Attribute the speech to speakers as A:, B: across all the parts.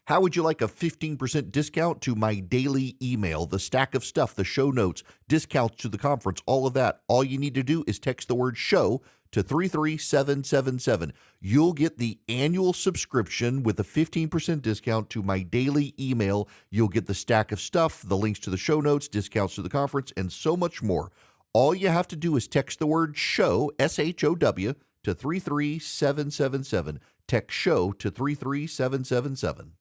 A: How would you like a 15% discount to my daily email, the stack of stuff, the show notes, discounts to the conference, all of that? All you need to do is text the word show to 33777. You'll get the annual subscription with a 15% discount to my daily email. You'll get the stack of stuff, the links to the show notes, discounts to the conference, and so much more. All you have to do is text the word show, SHOW, to 33777. Text show to 33777.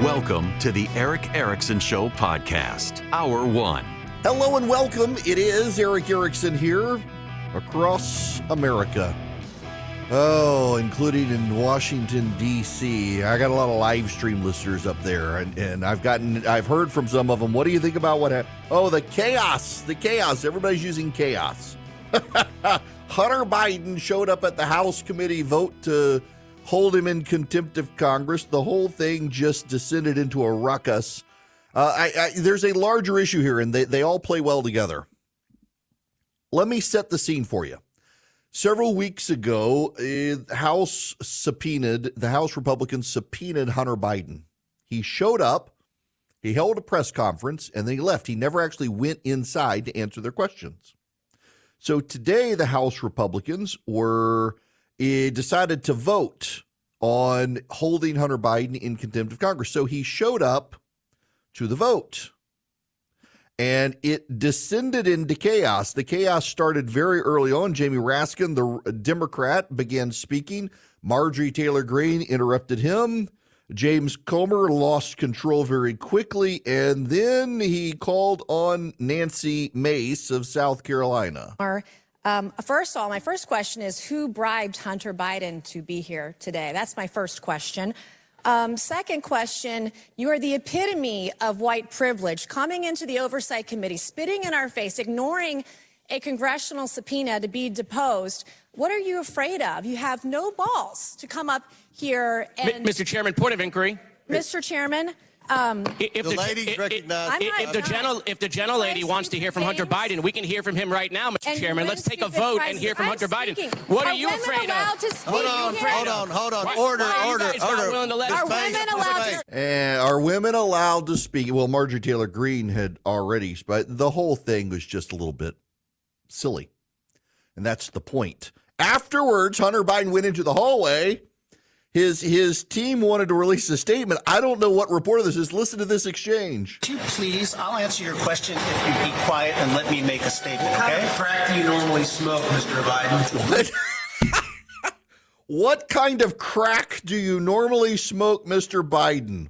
B: Welcome to the Eric Erickson Show podcast, Hour 1.
A: Hello and welcome. It is Eric Erickson here across America. Oh, including in Washington, D.C. I got a lot of live stream listeners up there, and I've heard from some of them. What do you think about what happened? Oh, the chaos. Everybody's using chaos. Hunter Biden showed up at the House committee vote to hold him in contempt of Congress. The whole thing just descended into a ruckus. There's a larger issue here, and they all play well together. Let me set the scene for you. Several weeks ago, the House Republicans subpoenaed Hunter Biden. He showed up, he held a press conference, and then he left. He never actually went inside to answer their questions. So today, the House Republicans decided to vote on holding Hunter Biden in contempt of Congress. So he showed up to the vote, and it descended into chaos. The chaos started very early on. Jamie Raskin, the Democrat, began speaking. Marjorie Taylor Greene interrupted him. James Comer lost control very quickly, and then he called on Nancy Mace of South Carolina.
C: First of all, my first question is, who bribed Hunter Biden to be here today? That's my first question. Second question, you are the epitome of white privilege, coming into the Oversight Committee, spitting in our face, ignoring a congressional subpoena to be deposed. What are you afraid of? You have no balls to come up here and...
D: Mr. Chairman, point of inquiry.
C: Mr. Chairman...
D: If the gentlelady wants to hear from Hunter Biden, we can hear from him right now, Mr. Chairman. Let's take a vote and hear from Hunter Biden. What are you afraid of?
E: Hold on. Order.
C: Are women allowed to...
A: And are women allowed to speak? Well, Marjorie Taylor Greene had already, but the whole thing was just a little bit silly. And that's the point. Afterwards, Hunter Biden went into the hallway. His team wanted to release a statement. I don't know what reporter this is. Listen to this exchange.
F: Could you please, I'll answer your question if you be quiet and let me make a statement, okay?
E: What kind of crack do you normally smoke, Mr. Biden?
A: What kind of crack do you normally smoke, Mr. Biden?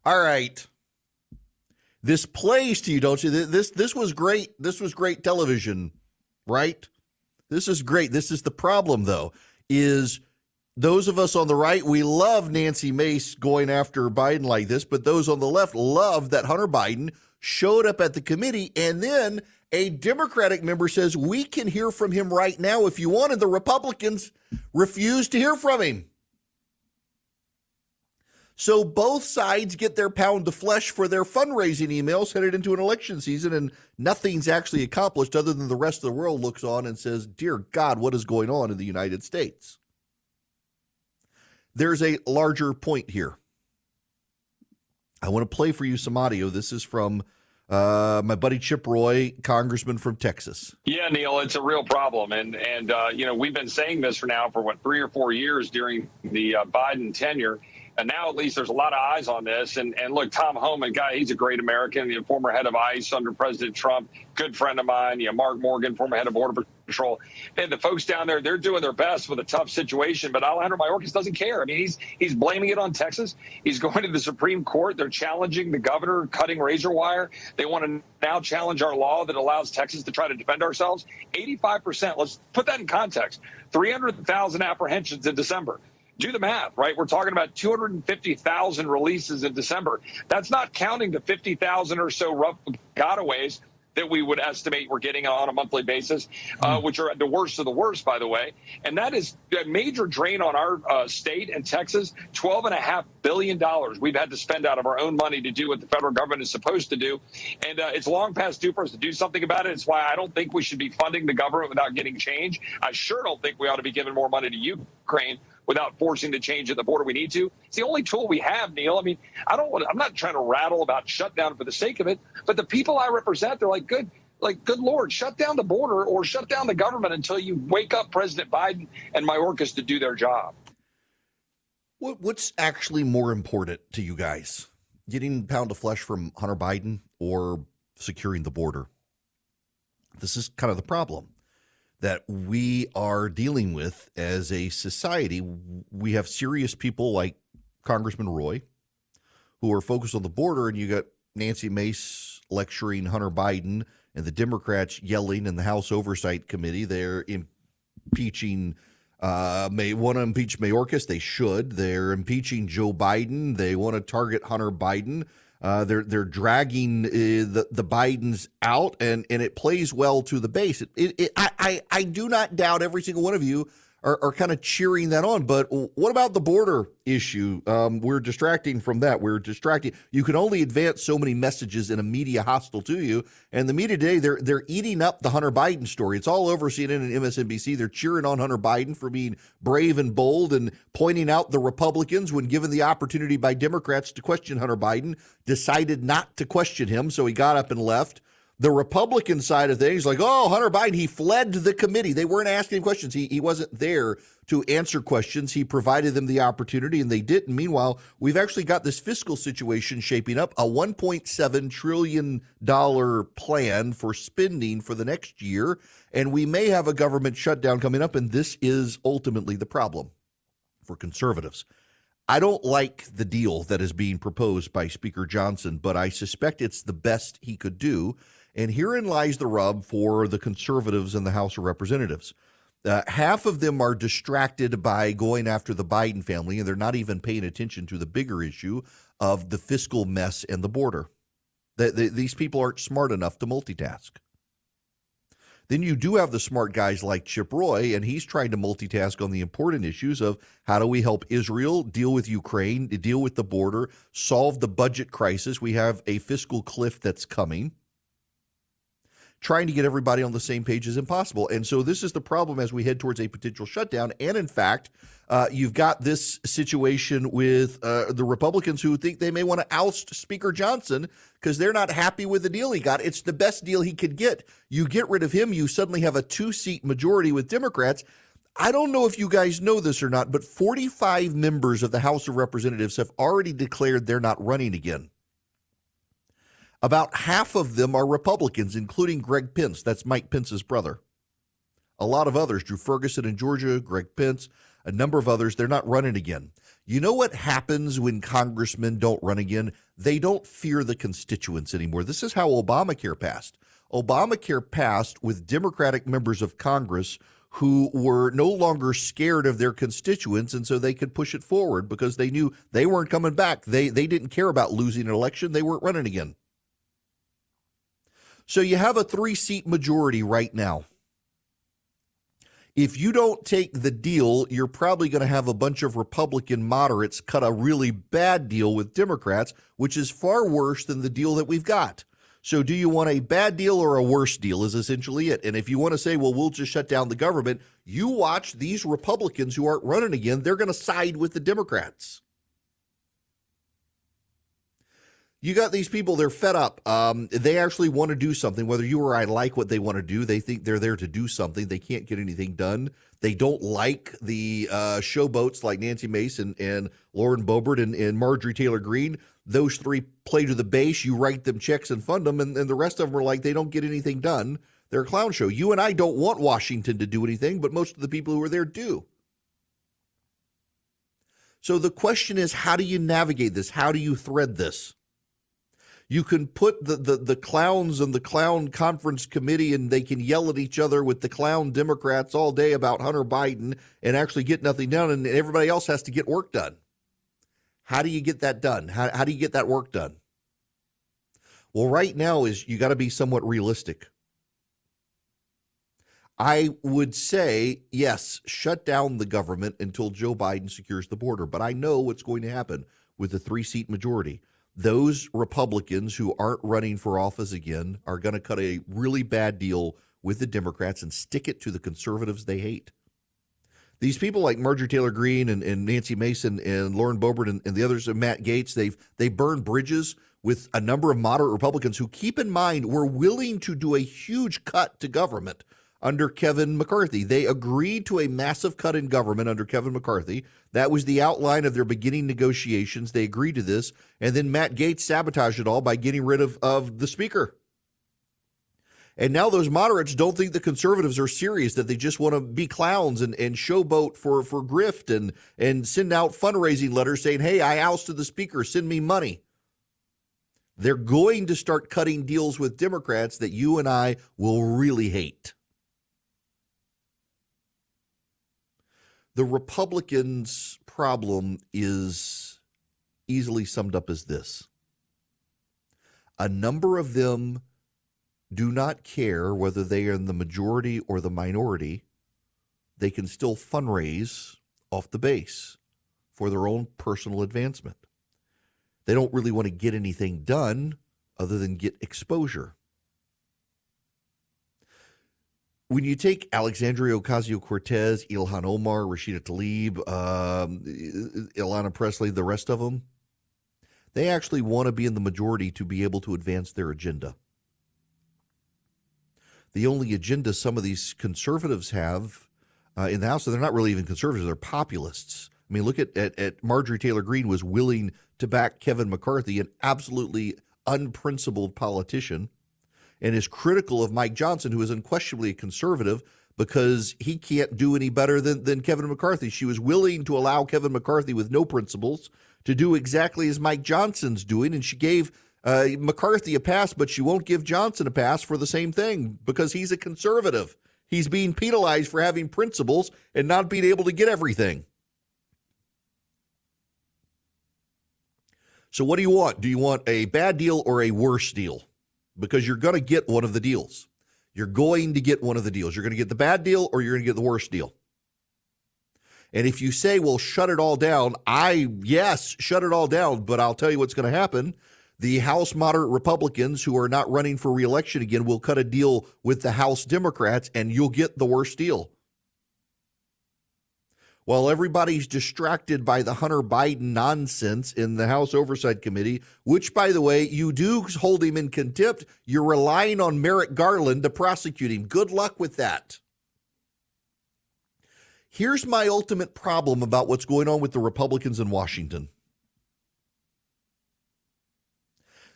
A: All right. This plays to you, don't you? This was great. This was great television, right? This is great. This is the problem, though, is those of us on the right, we love Nancy Mace going after Biden like this, but those on the left love that Hunter Biden showed up at the committee, and then a Democratic member says, we can hear from him right now if you want, and the Republicans refuse to hear from him. So both sides get their pound of flesh for their fundraising emails headed into an election season, and nothing's actually accomplished other than the rest of the world looks on and says, dear God, what is going on in the United States? There's a larger point here. I want to play for you some audio. This is from my buddy Chip Roy, congressman from Texas.
G: Yeah, Neil, it's a real problem. And we've been saying this for 3 or 4 years during the Biden tenure. And now at least there's a lot of eyes on this. And look, Tom Homan, he's a great American, the former head of ICE under President Trump, good friend of mine. Mark Morgan, former head of Border Patrol. And the folks down there, they're doing their best with a tough situation. But Alejandro Mayorkas doesn't care. I mean, he's blaming it on Texas. He's going to the Supreme Court. They're challenging the governor, cutting razor wire. They want to now challenge our law that allows Texas to try to defend ourselves. 85%. Let's put that in context. 300,000 apprehensions in December. Do the math, right? We're talking about 250,000 releases in December. That's not counting the 50,000 or so rough gotaways that we would estimate we're getting on a monthly basis, which are the worst of the worst, by the way. And that is a major drain on our state and Texas, $12.5 billion we've had to spend out of our own money to do what the federal government is supposed to do. And it's long past due for us to do something about it. It's why I don't think we should be funding the government without getting change. I sure don't think we ought to be giving more money to Ukraine without forcing the change at the border we need to. It's the only tool we have, Neil. I mean, I'm not trying to rattle about shutdown for the sake of it, but the people I represent, they're like, good Lord, shut down the border or shut down the government until you wake up President Biden and Mayorkas to do their job.
A: What's actually more important to you guys? Getting a pound of flesh from Hunter Biden or securing the border? This is kind of the problem that we are dealing with as a society. We have serious people like Congressman Roy who are focused on the border, and you got Nancy Mace lecturing Hunter Biden and the Democrats yelling in the House Oversight Committee. They're impeaching, may want to impeach Mayorkas. They should. They're impeaching Joe Biden. They want to target Hunter Biden. They're dragging the Bidens out, and it plays well to the base. I do not doubt every single one of you are kind of cheering that on. But what about the border issue? We're distracting from that. We're distracting. You can only advance so many messages in a media hostile to you. And the media today, they're eating up the Hunter Biden story. It's all over CNN and MSNBC. They're cheering on Hunter Biden for being brave and bold and pointing out the Republicans, when given the opportunity by Democrats to question Hunter Biden, decided not to question him. So he got up and left. The Republican side of things, like, oh, Hunter Biden, he fled the committee. They weren't asking questions. He wasn't there to answer questions. He provided them the opportunity, and they didn't. Meanwhile, we've actually got this fiscal situation shaping up, a $1.7 trillion plan for spending for the next year, and we may have a government shutdown coming up, and this is ultimately the problem for conservatives. I don't like the deal that is being proposed by Speaker Johnson, but I suspect it's the best he could do. And herein lies the rub for the conservatives in the House of Representatives. Half of them are distracted by going after the Biden family, and they're not even paying attention to the bigger issue of the fiscal mess and the border. These people aren't smart enough to multitask. Then you do have the smart guys like Chip Roy, and he's trying to multitask on the important issues of how do we help Israel, deal with Ukraine, deal with the border, solve the budget crisis. We have a fiscal cliff that's coming. Trying to get everybody on the same page is impossible. And so this is the problem as we head towards a potential shutdown. And in fact, you've got this situation with the Republicans who think they may want to oust Speaker Johnson because they're not happy with the deal he got. It's the best deal he could get. You get rid of him, you suddenly have a 2-seat majority with Democrats. I don't know if you guys know this or not, but 45 members of the House of Representatives have already declared they're not running again. About half of them are Republicans, including Greg Pence. That's Mike Pence's brother. A lot of others, Drew Ferguson in Georgia, Greg Pence, a number of others, they're not running again. You know what happens when congressmen don't run again? They don't fear the constituents anymore. This is how Obamacare passed. Obamacare passed with Democratic members of Congress who were no longer scared of their constituents, and so they could push it forward because they knew they weren't coming back. They didn't care about losing an election. They weren't running again. So you have a 3-seat majority right now. If you don't take the deal, you're probably going to have a bunch of Republican moderates cut a really bad deal with Democrats, which is far worse than the deal that we've got. So do you want a bad deal or a worse deal is essentially it. And if you want to say, well, we'll just shut down the government, you watch these Republicans who aren't running again, they're going to side with the Democrats. You got these people, they're fed up. They actually want to do something, whether you or I like what they want to do. They think they're there to do something. They can't get anything done. They don't like the showboats like Nancy Mace and Lauren Boebert and Marjorie Taylor Greene. Those three play to the base. You write them checks and fund them, and the rest of them are like they don't get anything done. They're a clown show. You and I don't want Washington to do anything, but most of the people who are there do. So the question is, how do you navigate this? How do you thread this? You can put the clowns on the clown conference committee and they can yell at each other with the clown Democrats all day about Hunter Biden and actually get nothing done, and everybody else has to get work done. How do you get that done? How do you get that work done? Well, right now is you got to be somewhat realistic. I would say, yes, shut down the government until Joe Biden secures the border. But I know what's going to happen with the 3-seat majority. Those Republicans who aren't running for office again are going to cut a really bad deal with the Democrats and stick it to the conservatives they hate. These people like Marjorie Taylor Greene and Nancy Mason and Lauren Boebert and the others, and Matt Gaetz, they burned bridges with a number of moderate Republicans who, keep in mind, were willing to do a huge cut to government under Kevin McCarthy. They agreed to a massive cut in government under Kevin McCarthy. That was the outline of their beginning negotiations. They agreed to this, and then Matt Gaetz sabotaged it all by getting rid of the speaker. And now those moderates don't think the conservatives are serious, that they just want to be clowns and showboat for grift and send out fundraising letters saying, hey, I ousted the speaker, send me money. They're going to start cutting deals with Democrats that you and I will really hate. The Republicans' problem is easily summed up as this. A number of them do not care whether they are in the majority or the minority. They can still fundraise off the base for their own personal advancement. They don't really want to get anything done other than get exposure. When you take Alexandria Ocasio-Cortez, Ilhan Omar, Rashida Tlaib, Ilana Presley, the rest of them, they actually want to be in the majority to be able to advance their agenda. The only agenda some of these conservatives have in the House, and they're not really even conservatives, they're populists. I mean, look at Marjorie Taylor Greene was willing to back Kevin McCarthy, an absolutely unprincipled politician, and is critical of Mike Johnson, who is unquestionably a conservative, because he can't do any better than Kevin McCarthy. She was willing to allow Kevin McCarthy with no principles to do exactly as Mike Johnson's doing, and she gave McCarthy a pass, but she won't give Johnson a pass for the same thing because he's a conservative. He's being penalized for having principles and not being able to get everything. So what do you want? Do you want a bad deal or a worse deal? Because you're going to get one of the deals. You're going to get one of the deals. You're going to get the bad deal or you're going to get the worst deal. And if you say, well, shut it all down, yes, shut it all down, but I'll tell you what's going to happen. The House moderate Republicans who are not running for re-election again will cut a deal with the House Democrats, and you'll get the worst deal. While everybody's distracted by the Hunter Biden nonsense in the House Oversight Committee, which, by the way, you do hold him in contempt, you're relying on Merrick Garland to prosecute him. Good luck with that. Here's my ultimate problem about what's going on with the Republicans in Washington.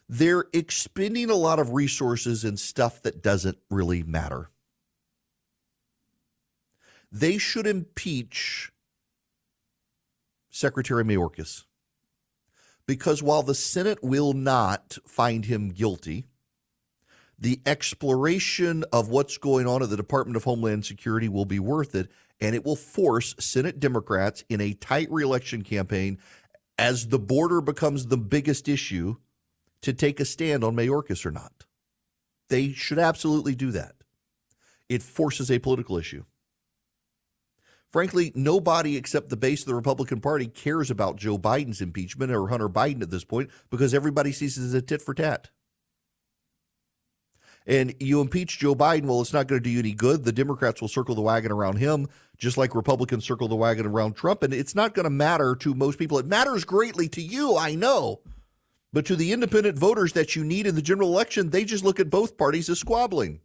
A: They're expending a lot of resources in stuff that doesn't really matter. They should impeach Secretary Mayorkas, because while the Senate will not find him guilty, the exploration of what's going on at the Department of Homeland Security will be worth it, and it will force Senate Democrats in a tight reelection campaign, as the border becomes the biggest issue, to take a stand on Mayorkas or not. They should absolutely do that. It forces a political issue. Frankly, nobody except the base of the Republican Party cares about Joe Biden's impeachment or Hunter Biden at this point, because everybody sees it as a tit for tat. And you impeach Joe Biden, well, it's not going to do you any good. The Democrats will circle the wagon around him, just like Republicans circle the wagon around Trump. And it's not going to matter to most people. It matters greatly to you, I know. But to the independent voters that you need in the general election, they just look at both parties as squabbling.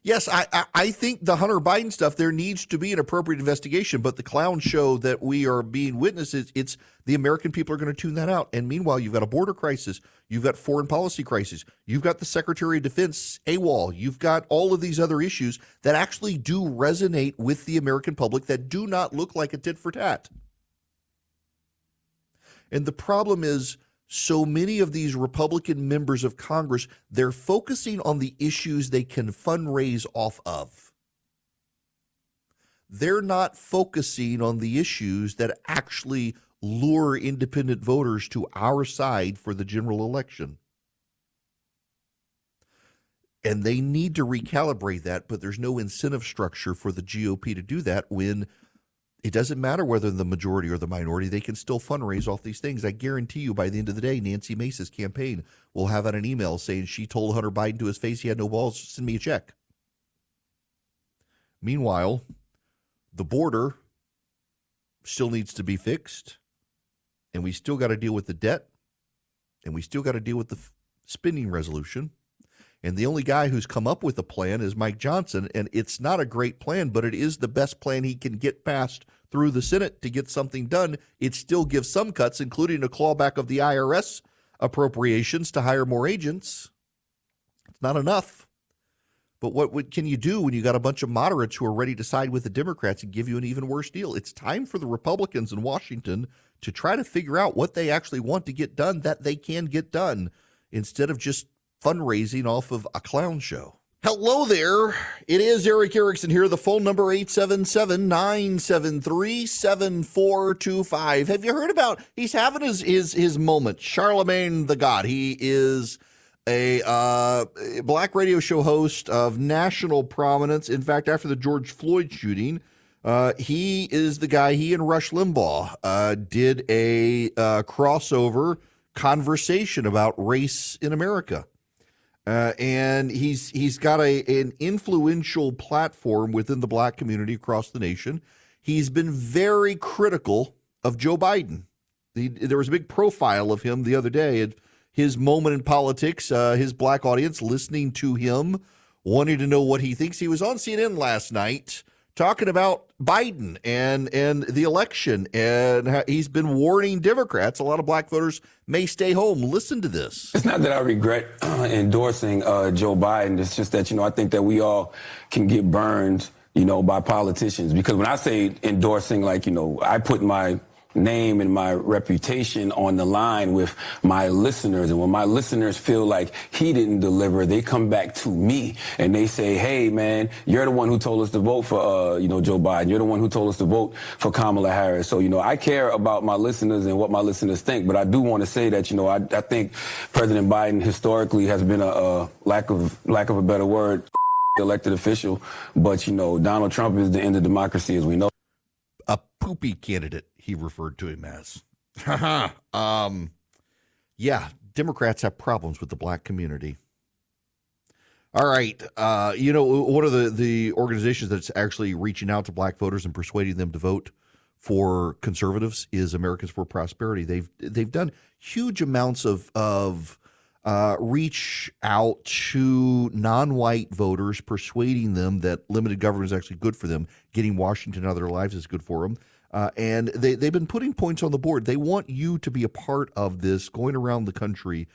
A: Yes, I think the Hunter Biden stuff, there needs to be an appropriate investigation, but the clown show that we are being witnesses, it's the American people are going to tune that out. And meanwhile, you've got a border crisis, you've got foreign policy crisis, you've got the Secretary of Defense AWOL, you've got all of these other issues that actually do resonate with the American public that do not look like a tit for tat. And the problem is, so many of these Republican members of Congress, they're focusing on the issues they can fundraise off of. They're not focusing on the issues that actually lure independent voters to our side for the general election. And they need to recalibrate that, but there's no incentive structure for the GOP to do that when it doesn't matter whether the majority or the minority, they can still fundraise off these things. I guarantee you by the end of the day, Nancy Mace's campaign will have out an email saying she told Hunter Biden to his face he had no balls, send me a check. Meanwhile, the border still needs to be fixed, and we still got to deal with the debt, and we still got to deal with the spending resolution. And the only guy who's come up with a plan is Mike Johnson, and it's not a great plan, but it is the best plan he can get passed through the Senate to get something done. It still gives some cuts, including a clawback of the IRS appropriations to hire more agents. It's not enough. But what can you do when you got a bunch of moderates who are ready to side with the Democrats and give you an even worse deal? It's time for the Republicans in Washington to try to figure out what they actually want to get done that they can get done instead of just fundraising off of a clown show. Hello there. It is Eric Erickson here. The phone number 877-973-7425. Have you heard about, he's having his moment. Charlemagne the God. He is a black radio show host of national prominence. In fact, after the George Floyd shooting, he is the guy, he and Rush Limbaugh did a crossover conversation about race in America. And he's got an influential platform within the black community across the nation. He's been very critical of Joe Biden. There was a big profile of him the other day. His moment in politics, his black audience listening to him, wanting to know what he thinks. He was on CNN last night talking about Biden and the election, and he's been warning Democrats. A lot of black voters may stay home. Listen to this.
H: It's not that I regret endorsing Joe Biden. It's just that, I think that we all can get burned, by politicians. Because when I say endorsing, I put my name and my reputation on the line with my listeners. And when my listeners feel like he didn't deliver, they come back to me and they say, hey, man, you're the one who told us to vote for, Joe Biden. You're the one who told us to vote for Kamala Harris. So, I care about my listeners and what my listeners think. But I do want to say that, I think President Biden historically has been a lack of a better word, elected official. But, Donald Trump is the end of democracy, as we know.
A: A poopy candidate, he referred to him as. Yeah, Democrats have problems with the black community. All right. One of the organizations that's actually reaching out to black voters and persuading them to vote for conservatives is Americans for Prosperity. They've done huge amounts of reach out to non-white voters, persuading them that limited government is actually good for them, getting Washington out of their lives is good for them. And they've been putting points on the board. They want you to be a part of this, going around the country,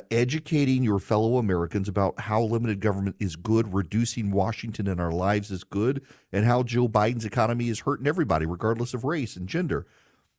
A: educating your fellow Americans about how limited government is good, reducing Washington in our lives is good, and how Joe Biden's economy is hurting everybody, regardless of race and gender.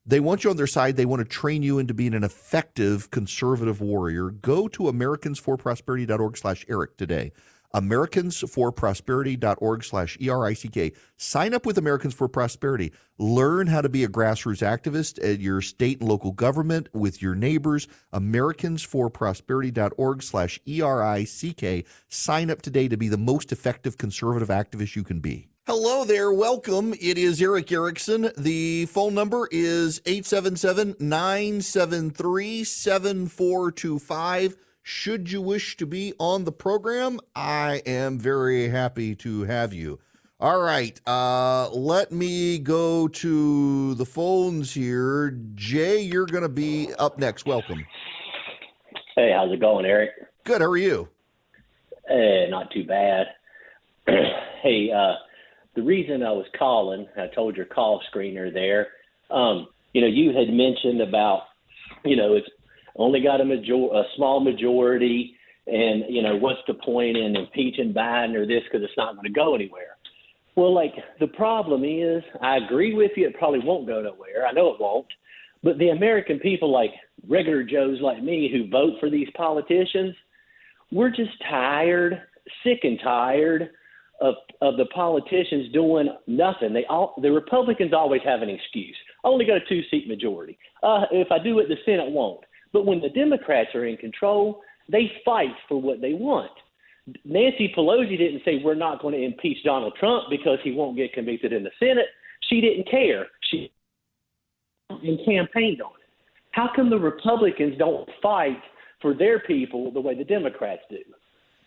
A: They want you on their side. They want to train you into being an effective conservative warrior. Go to americansforprosperity.org/Eric today. americansforprosperity.org/ERICK. Sign up with Americans for Prosperity. Learn how to be a grassroots activist at your state and local government with your neighbors. americansforprosperity.org/ERICK. Sign up today to be the most effective conservative activist you can be. Hello there. Welcome. It is Eric Erickson. The phone number is 877-973-7425. Should you wish to be on the program, I am very happy to have you. All right. Let me go to the phones here. Jay, you're going to be up next. Welcome.
I: Hey, how's it going, Eric?
A: Good. How are you?
I: Not too bad. Hey, the reason I was calling, I told your call screener there, you had mentioned about, it's only got a small majority, and, what's the point in impeaching Biden or this because it's not going to go anywhere. Well, the problem is, I agree with you, it probably won't go nowhere. I know it won't. But the American people, like regular Joes like me who vote for these politicians, we're just sick and tired of the politicians doing nothing. The Republicans always have an excuse. I only got a 2-seat majority. If I do it, the Senate won't. But when the Democrats are in control, they fight for what they want. Nancy Pelosi didn't say we're not going to impeach Donald Trump because he won't get convicted in the Senate. She didn't care. She campaigned on it. How come the Republicans don't fight for their people the way the Democrats do?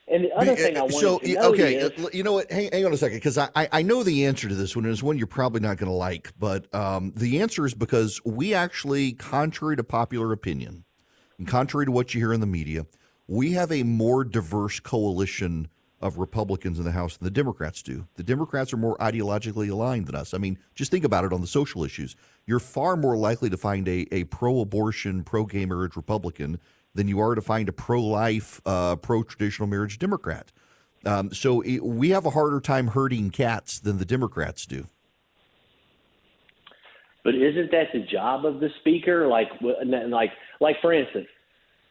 I: And the other thing I wanted to know is...
A: you know what? Hang on a second, because I know the answer to this one is one you're probably not going to like, but the answer is because we actually, contrary to popular opinion, and contrary to what you hear in the media, we have a more diverse coalition of Republicans in the House than the Democrats do. The Democrats are more ideologically aligned than us. I mean, just think about it on the social issues. You're far more likely to find a pro-abortion, pro-gay marriage Republican than you are to find a pro-life, pro-traditional marriage Democrat. So we have a harder time herding cats than the Democrats do.
I: But isn't that the job of the speaker? Like for instance,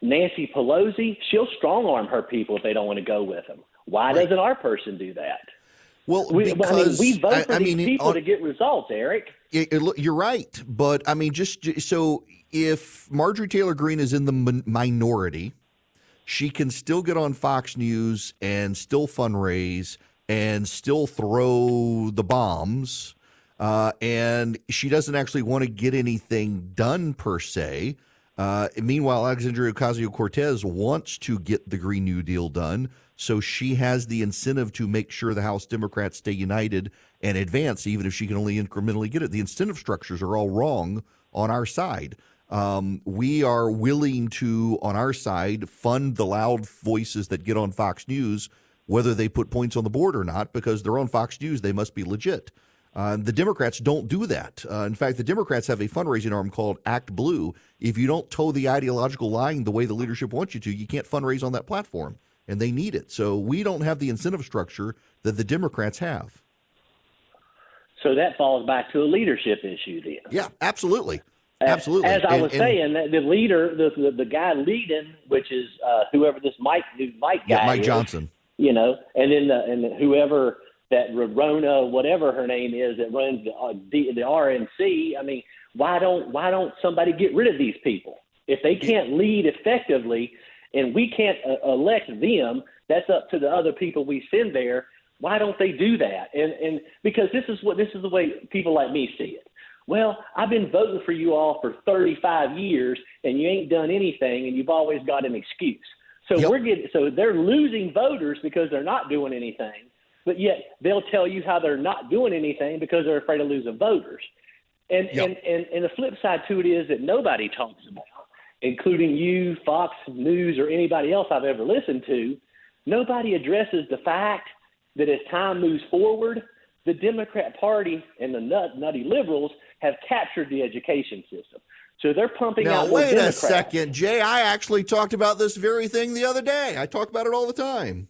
I: Nancy Pelosi, she'll strong-arm her people if they don't want to go with them. Why doesn't our person do that?
A: Well,
I: we vote for these people to get results, Eric.
A: You're right, but I mean, just so if Marjorie Taylor Greene is in the minority, she can still get on Fox News and still fundraise and still throw the bombs, and she doesn't actually want to get anything done per se. Meanwhile, Alexandria Ocasio-Cortez wants to get the Green New Deal done, so she has the incentive to make sure the House Democrats stay united and advance, even if she can only incrementally get it. The incentive structures are all wrong on our side. We are willing to, on our side, fund the loud voices that get on Fox News, whether they put points on the board or not, because they're on Fox News, they must be legit. The Democrats don't do that. In fact, the Democrats have a fundraising arm called Act Blue. If you don't toe the ideological line the way the leadership wants you to, you can't fundraise on that platform, and they need it. So we don't have the incentive structure that the Democrats have.
I: So that falls back to a leadership issue then.
A: Yeah, absolutely. Absolutely.
I: As I was saying, the leader, the guy leading, which is whoever this Mike guy
A: Mike
I: is,
A: Johnson.
I: You know, and then whoever that Rona, whatever her name is, that runs the RNC. I mean, why don't somebody get rid of these people? If they can't lead effectively, and we can't elect them, that's up to the other people we send there. Why don't they do that? And because this is the way people like me see it. Well, I've been voting for you all for 35 years, and you ain't done anything, and you've always got an excuse. So so they're losing voters because they're not doing anything, but yet they'll tell you how they're not doing anything because they're afraid of losing voters. And the flip side to it is that nobody talks about, including you, Fox News, or anybody else I've ever listened to. Nobody addresses the fact that as time moves forward, the Democrat Party and the nutty liberals have captured the education system. So they're pumping out more Democrats.
A: Wait a second, Jay. I actually talked about this very thing the other day. I talk about it all the time.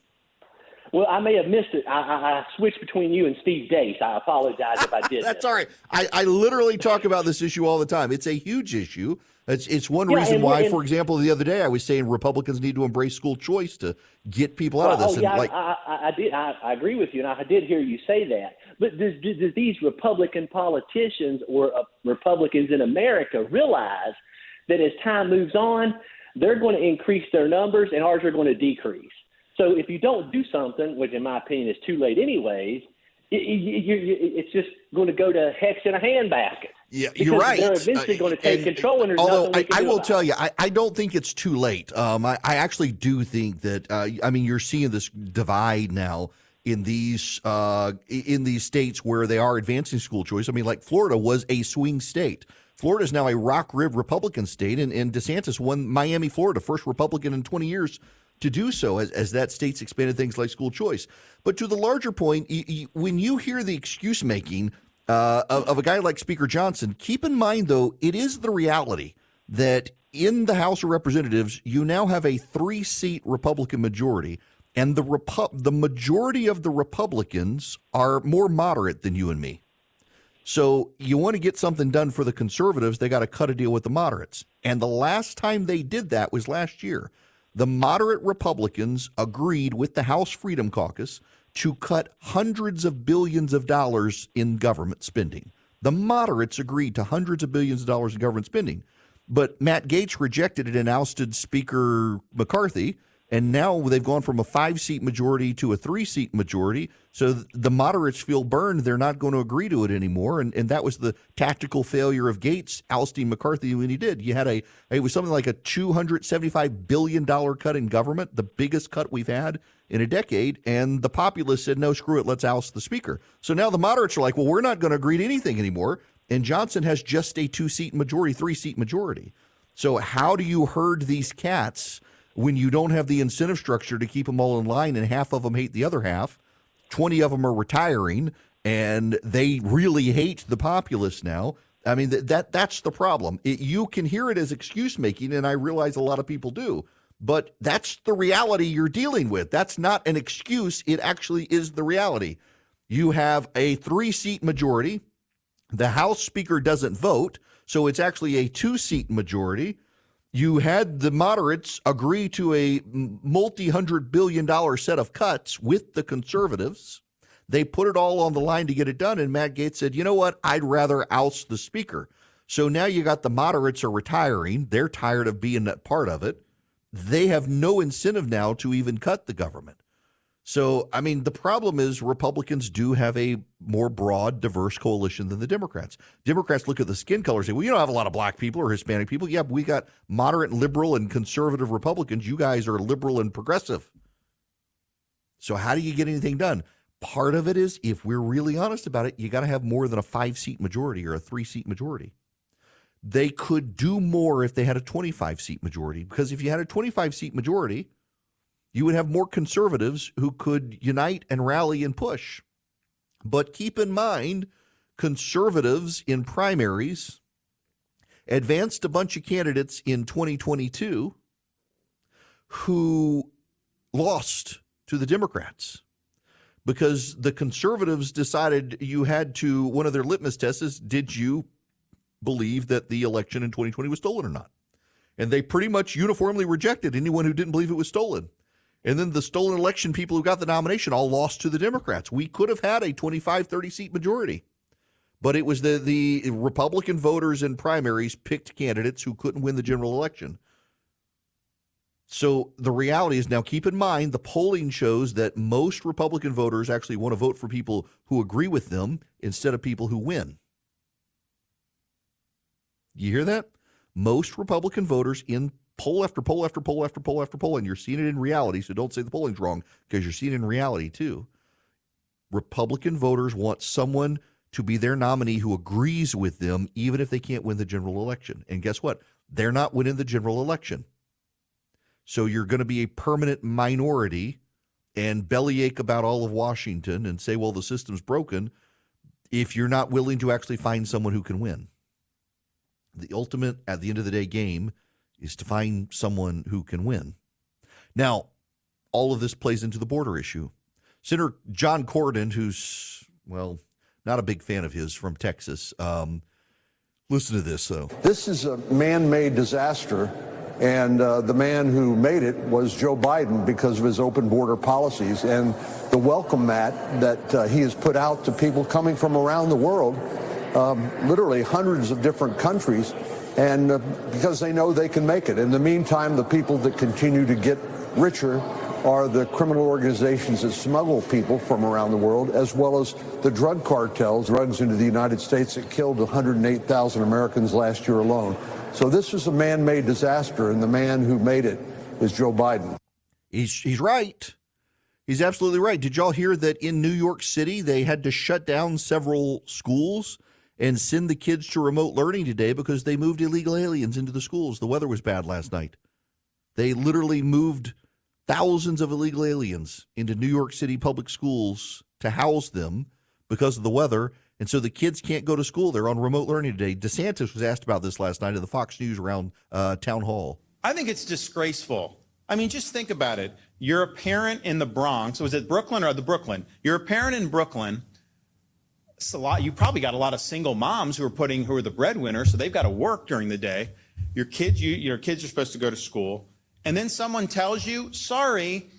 I: Well, I may have missed it. I switched between you and Steve Deace. I apologize if I did.
A: That's all right. I literally talk about this issue all the time. It's a huge issue. It's one reason why, for example, the other day I was saying Republicans need to embrace school choice to get people out of this.
I: I agree with you, and I did hear you say that. But does these Republican politicians or Republicans in America realize that as time moves on, they're going to increase their numbers and ours are going to decrease? So if you don't do something, which in my opinion is too late anyways, it's just going to go to hex in a handbasket.
A: Yeah, you're right.
I: They're eventually going to take control, and there's nothing we can do.
A: I will tell you, I don't think it's too late. I actually do think that. You're seeing this divide now in these states where they are advancing school choice. I mean, like Florida was a swing state. Florida is now a rock rib Republican state, and DeSantis won Miami, Florida, first Republican in 20 years to do so as that state's expanded things like school choice. But to the larger point, when you hear the excuse making of a guy like Speaker Johnson, keep in mind, though, it is the reality that in the House of Representatives, you now have a 3-seat Republican majority, and the majority of the Republicans are more moderate than you and me. So you want to get something done for the conservatives, they got to cut a deal with the moderates. And the last time they did that was last year. The moderate Republicans agreed with the House Freedom Caucus to cut hundreds of billions of dollars in government spending. The moderates agreed to hundreds of billions of dollars in government spending. But Matt Gaetz rejected it and ousted Speaker McCarthy. And now they've gone from a 5-seat majority to a 3-seat majority. So the moderates feel burned. They're not going to agree to it anymore. And that was the tactical failure of Gaetz ousting McCarthy when he did. It was something like a $275 billion cut in government, the biggest cut we've had in a decade. And the populists said, no, screw it, let's oust the speaker. So now the moderates are like, well, we're not going to agree to anything anymore. And Johnson has just a 2-seat majority, 3-seat majority. So how do you herd these cats when you don't have the incentive structure to keep them all in line and half of them hate the other half? 20 of them are retiring and they really hate the populists now. I mean, that's the problem. You can hear it as excuse making, and I realize a lot of people do, but that's the reality you're dealing with. That's not an excuse. It actually is the reality. You have a 3-seat majority. The House Speaker doesn't vote, so it's actually a 2-seat majority. You had the moderates agree to a multi-$100 billion set of cuts with the conservatives. They put it all on the line to get it done, and Matt Gaetz said, you know what, I'd rather oust the speaker. So now you got the moderates are retiring. They're tired of being a part of it. They have no incentive now to even cut the government. So, I mean, the problem is Republicans do have a more broad, diverse coalition than the Democrats. Democrats look at the skin color and say, well, you don't have a lot of black people or Hispanic people. Yeah, but we got moderate, liberal, and conservative Republicans. You guys are liberal and progressive. So how do you get anything done? Part of it is, if we're really honest about it, you got to have more than a 5-seat majority or a 3-seat majority. They could do more if they had a 25-seat majority, because if you had a 25-seat majority, you would have more conservatives who could unite and rally and push. But keep in mind, conservatives in primaries advanced a bunch of candidates in 2022 who lost to the Democrats because the conservatives decided you had to, one of their litmus tests is, did you believe that the election in 2020 was stolen or not? And they pretty much uniformly rejected anyone who didn't believe it was stolen. And then the stolen election people who got the nomination all lost to the Democrats. We could have had a 25, 30-seat majority. But it was the Republican voters in primaries picked candidates who couldn't win the general election. So the reality is, now keep in mind, the polling shows that most Republican voters actually want to vote for people who agree with them instead of people who win. You hear that? Most Republican voters in poll after poll after poll after poll after poll, and you're seeing it in reality, so don't say the polling's wrong, because you're seeing it in reality too. Republican voters want someone to be their nominee who agrees with them, even if they can't win the general election. And guess what? They're not winning the general election. So you're going to be a permanent minority and bellyache about all of Washington and say, well, the system's broken, if you're not willing to actually find someone who can win. The ultimate, at the end of the day, game is to find someone who can win. Now, all of this plays into the border issue. Senator John Cornyn, who's, well, not a big fan of his, from Texas. Listen to this, though.
J: This is a man-made disaster, and the man who made it was Joe Biden because of his open border policies and the welcome mat that he has put out to people coming from around the world, literally hundreds of different countries, and because they know they can make it. In the meantime, the people that continue to get richer are the criminal organizations that smuggle people from around the world, as well as the drug cartels, drugs into the United States that killed 108,000 Americans last year alone. So this is a man-made disaster, and the man who made it is Joe Biden.
A: He's right. He's absolutely right. Did y'all hear that in New York City they had to shut down several schools and send the kids to remote learning today because they moved illegal aliens into the schools? The weather was bad last night. They literally moved thousands of illegal aliens into New York City public schools to house them because of the weather. And so the kids can't go to school. They're on remote learning today. DeSantis was asked about this last night at the Fox News around town hall.
K: I think it's disgraceful. I mean, just think about it. You're a parent in the Bronx. Was it Brooklyn or the Brooklyn? You're a parent in Brooklyn. It's a lot. You probably got a lot of single moms who are the breadwinners, so they've got to work during the day. Your kids are supposed to go to school, and then someone tells you, sorry,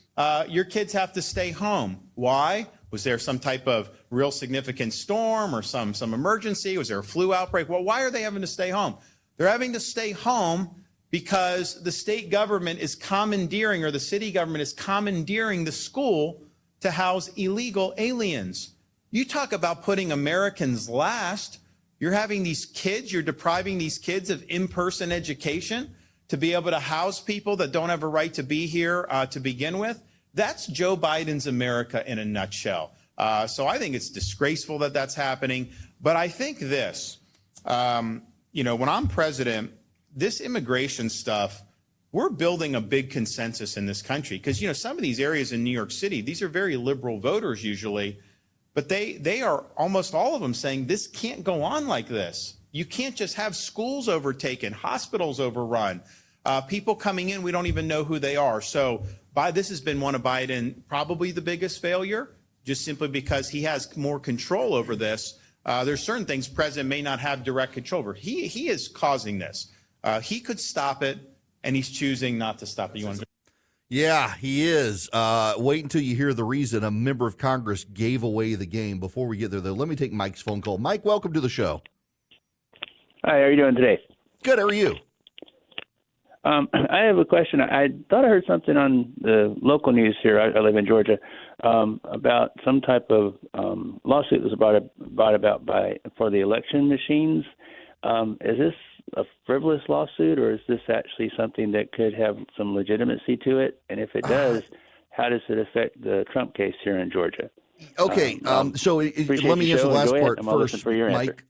K: your kids have to stay home. Why? Was there some type of real significant storm or some emergency? Was there a flu outbreak? Well, why are they having to stay home? They're having to stay home because the state government is commandeering, or the city government is commandeering, the school to house illegal aliens. You talk about putting Americans last. You're having these kids, you're depriving these kids of in-person education to be able to house people that don't have a right to be here to begin with. That's Joe Biden's America in a nutshell. So I think it's disgraceful that that's happening. But I think this, when I'm president, this immigration stuff, we're building a big consensus in this country. Because, some of these areas in New York City, these are very liberal voters usually, but they are almost all of them saying this can't go on like this. You can't just have schools overtaken, hospitals overrun, people coming in, we don't even know who they are. So this has been one of Biden, probably the biggest failure, just simply because he has more control over this. There's certain things president may not have direct control over. He is causing this. He could stop it, and he's choosing not to stop it.
A: Yeah, he is. Wait until you hear the reason a member of Congress gave away the game. Before we get there, though, let me take Mike's phone call. Mike, welcome to the show.
L: Hi, how are you doing today?
A: Good, how are you?
L: I have a question. I thought I heard something on the local news here. I live in Georgia about some type of lawsuit that was brought about for the election machines. Is this a frivolous lawsuit, or is this actually something that could have some legitimacy to it? And if it does, how does it affect the Trump case here in Georgia?
A: Okay, so let me answer the last part first, Mike.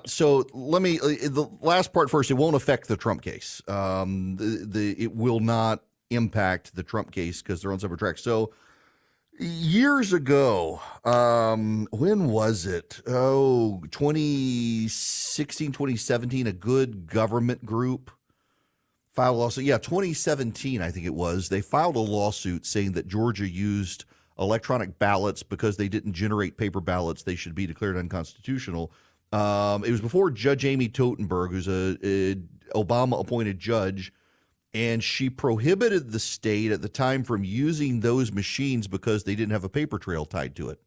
A: So let me the last part first. It won't affect the Trump case. It will not impact the Trump case because they're on separate tracks. So years ago, when was it? 2016, 2017, a good government group filed a lawsuit. Yeah, 2017, I think it was. They filed a lawsuit saying that Georgia used electronic ballots because they didn't generate paper ballots. They should be declared unconstitutional. It was before Judge Amy Totenberg, who's a Obama-appointed judge, and she prohibited the state at the time from using those machines because they didn't have a paper trail tied to it.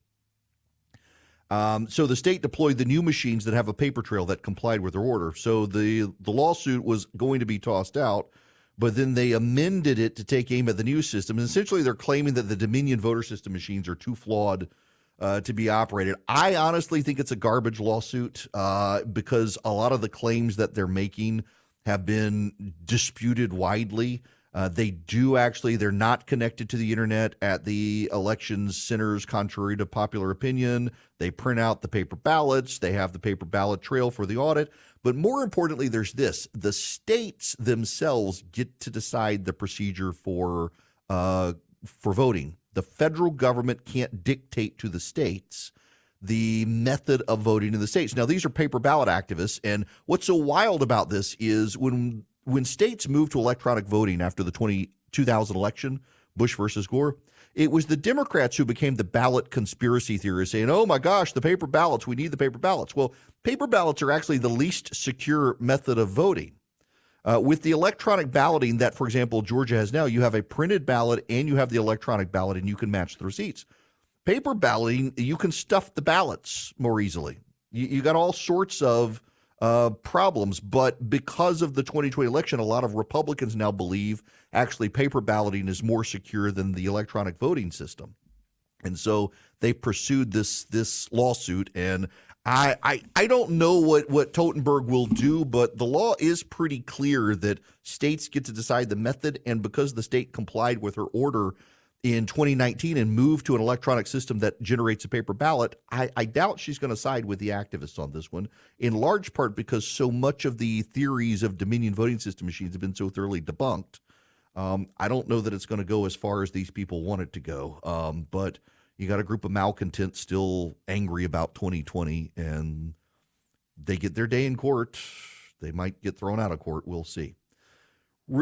A: So the state deployed the new machines that have a paper trail that complied with their order. So the lawsuit was going to be tossed out, but then they amended it to take aim at the new system. And essentially, they're claiming that the Dominion voter system machines are too flawed to be operated. I honestly think it's a garbage lawsuit because a lot of the claims that they're making have been disputed widely. They're not connected to the internet at the elections centers, contrary to popular opinion. They print out the paper ballots. They have the paper ballot trail for the audit. But more importantly, there's this. The states themselves get to decide the procedure for voting. The federal government can't dictate to the states the method of voting in the states. Now, these are paper ballot activists, and what's so wild about this is when states moved to electronic voting after the 2000 election, Bush versus Gore, it was the Democrats who became the ballot conspiracy theorists saying, oh my gosh, the paper ballots, we need the paper ballots. Well, paper ballots are actually the least secure method of voting. With the electronic balloting that, for example, Georgia has now, you have a printed ballot and you have the electronic ballot and you can match the receipts. Paper balloting, you can stuff the ballots more easily. You got all sorts of problems, but because of the 2020 election, a lot of Republicans now believe actually paper balloting is more secure than the electronic voting system. And so they pursued this lawsuit, and I don't know what Totenberg will do, but the law is pretty clear that states get to decide the method, and because the state complied with her order in 2019 and moved to an electronic system that generates a paper ballot, I doubt she's going to side with the activists on this one, in large part because so much of the theories of Dominion voting system machines have been so thoroughly debunked. I don't know that it's going to go as far as these people want it to go, but you got a group of malcontents still angry about 2020, and they get their day in court. They might get thrown out of court. We'll see.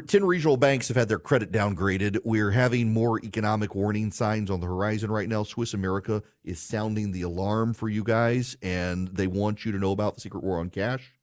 A: 10 regional banks have had their credit downgraded. We're having more economic warning signs on the horizon right now. Swiss America is sounding the alarm for you guys, and they want you to know about the secret war on cash.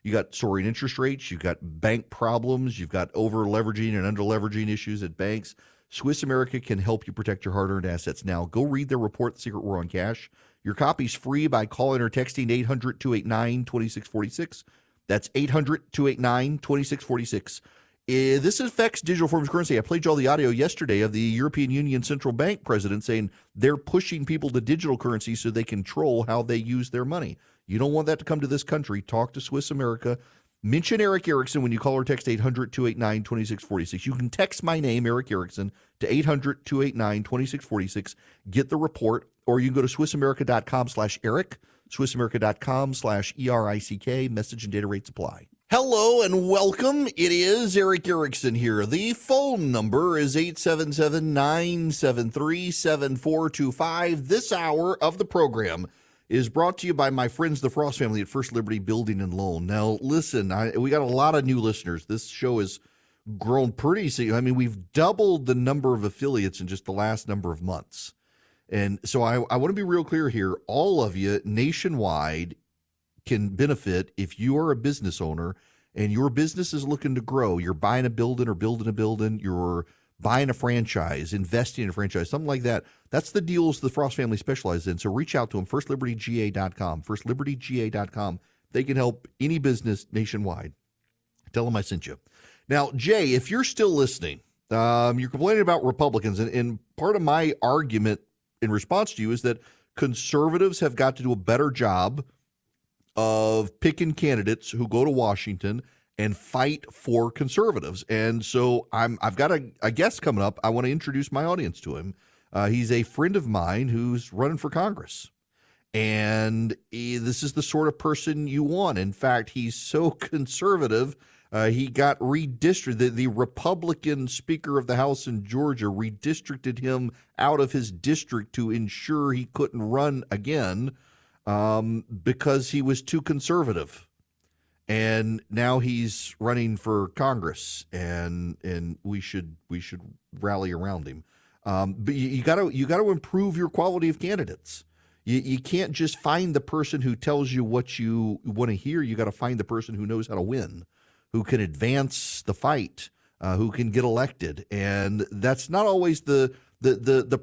A: You got soaring interest rates. You've got bank problems. You've got over-leveraging and under-leveraging issues at banks. Swiss America can help you protect your hard-earned assets now. Go read their report, The Secret War on Cash. Your copy's free by calling or texting 800-289-2646. That's 800-289-2646. This affects digital forms of currency. I played you all the audio yesterday of the European Union Central Bank president saying they're pushing people to digital currency so they control how they use their money. You don't want that to come to this country. Talk to Swiss America. Mention Eric Erickson when you call or text 800-289-2646. You can text my name, Eric Erickson, to 800-289-2646. Get the report, or you can go to SwissAmerica.com/Eric, SwissAmerica.com/ERICK. Message and data rates apply. Hello and welcome. It is Eric Erickson here. The phone number is 877-973-7425. This hour of the program is brought to you by my friends, the Frost family at First Liberty Building and Loan. Now, listen, we got a lot of new listeners. This show has grown pretty. I mean, we've doubled the number of affiliates in just the last number of months. And so I want to be real clear here. All of you nationwide can benefit if you are a business owner and your business is looking to grow. You're buying a building or building a building. You're buying a franchise, investing in a franchise, something like that. That's the deals the Frost family specializes in. So reach out to them, firstlibertyga.com, firstlibertyga.com. They can help any business nationwide. Tell them I sent you. Now, Jay, if you're still listening, you're complaining about Republicans, and part of my argument in response to you is that conservatives have got to do a better job of picking candidates who go to Washington and fight for conservatives. And so I've got a guest coming up. I want to introduce my audience to him. He's a friend of mine who's running for Congress. And this is the sort of person you want. In fact, he's so conservative, he got redistricted. The Republican Speaker of the House in Georgia redistricted him out of his district to ensure he couldn't run again because he was too conservative. And now he's running for Congress, and we should rally around him. But you got to improve your quality of candidates. You can't just find the person who tells you what you want to hear. You got to find the person who knows how to win, who can advance the fight, who can get elected. And that's not always the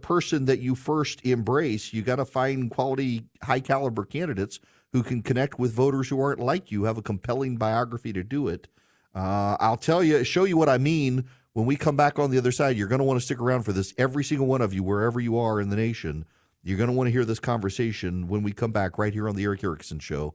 A: person that you first embrace. You got to find quality, high caliber candidates who can connect with voters who aren't like you, have a compelling biography to do it. I'll show you what I mean when we come back on the other side. You're going to want to stick around for this. Every single one of you, wherever you are in the nation, you're going to want to hear this conversation when we come back right here on the Eric Erickson Show